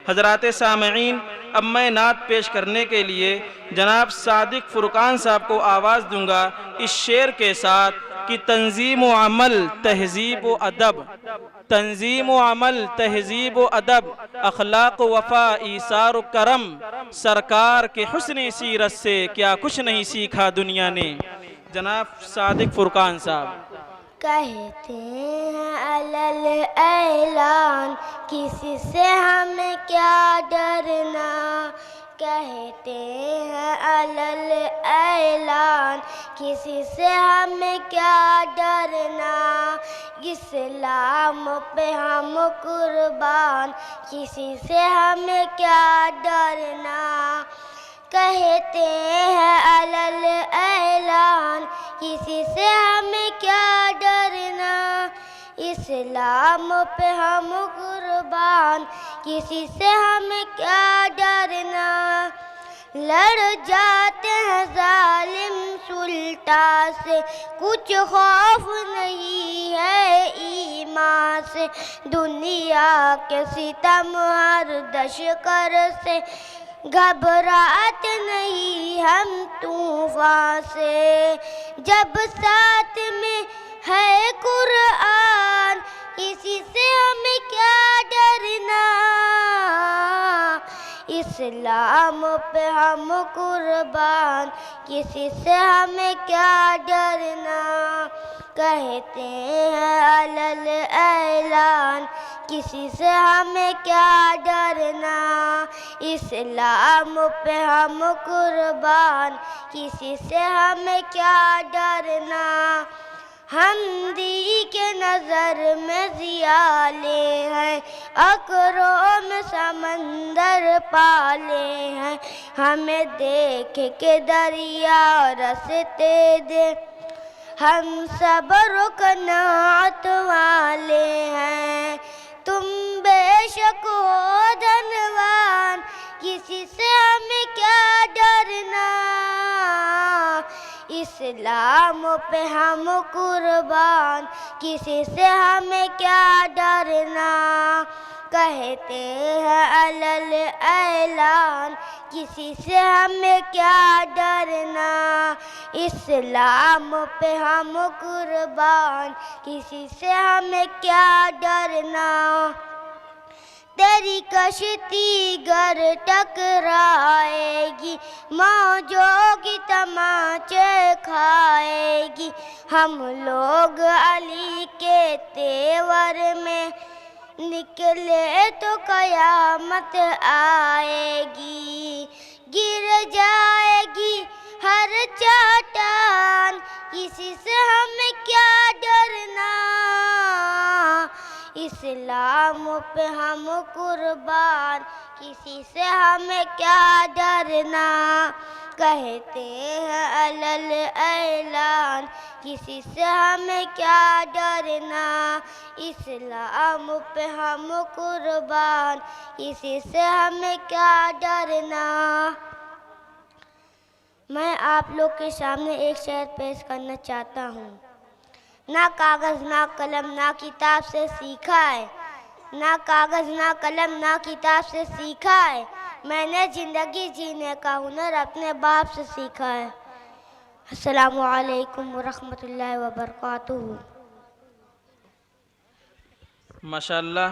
حضرات سامعین، اب میں نعت پیش کرنے کے لیے جناب صادق فرقان صاحب کو آواز دوں گا اس شعر کے ساتھ کہ تنظیم و عمل تہذیب و ادب، تنظیم و عمل تہذیب و ادب، اخلاق و وفا ایثار و کرم، سرکار کے حسن سیرت سے کیا کچھ نہیں سیکھا دنیا نے۔ جناب صادق فرقان صاحب۔ کہتے ہیں علل اعلان کسی سے ہمیں کیا ڈرنا، کہتے ہیں علل اعلان کسی سے ہمیں کیا ڈرنا، اسلام پہ ہم قربان کسی سے ہمیں کیا ڈرنا، کہتے ہیں علل اعلان کسی سے ہمیں کیا ڈرنا، اسلام پہ ہم قربان کسی سے ہمیں کیا ڈرنا، لڑ جاتے ہیں ظالم سلطان سے کچھ خوف نہیں ہے ایمان سے، دنیا کے ستم ہر دشکر سے گھبراتے نہیں ہم طوفان سے، جب ساتھ میں ہے قرآن کسی سے ہمیں کیا ڈرنا، اسلام پہ ہم قربان کسی سے ہمیں کیا ڈرنا، کہتے ہیں علل اعلان کسی سے ہمیں کیا ڈرنا، اسلام پہ ہم قربان کسی سے ہمیں کیا ڈرنا، حمدی کے نظر میں ضیالے ہیں، عقروں میں سمندر پالے ہیں، ہمیں دیکھ کے دریا رستے دے، ہم صبر و قناعت والے ہیں، تم بے شک ہو دھنوان کسی سے ہمیں کیا ڈرنا، اسلام پہ ہم قربان کسی سے ہمیں کیا ڈرنا، کہتے ہیں علل اعلان کسی سے ہمیں کیا ڈرنا، اسلام پہ ہم قربان کسی سے ہمیں کیا ڈرنا، تیری کشتی گر ٹکرائے گی موجوں کی تماچے کھائے گی، ہم لوگ علی کے تیور میں نکلے تو قیامت آئے گی، گر جائے گی ہر چٹان کسی سے ہمیں کیا ڈرنا، اسلام پہ ہم قربان کسی سے ہمیں کیا ڈرنا، کہتے ہیں علل اعلان کسی سے ہمیں کیا ڈرنا، اسلام پہ ہم قربان کسی سے ہمیں کیا ڈرنا۔ میں آپ لوگ کے سامنے ایک شعر پیش کرنا چاہتا ہوں۔ نہ کاغذ نہ قلم نہ کتاب سے سیکھا ہے، نہ کاغذ نہ قلم نہ کتاب سے سیکھا ہے، میں نے زندگی جینے کا ہنر اپنے باپ سے سیکھا ہے۔ السلام علیکم ورحمۃ اللہ وبرکاتہ۔ ماشاءاللہ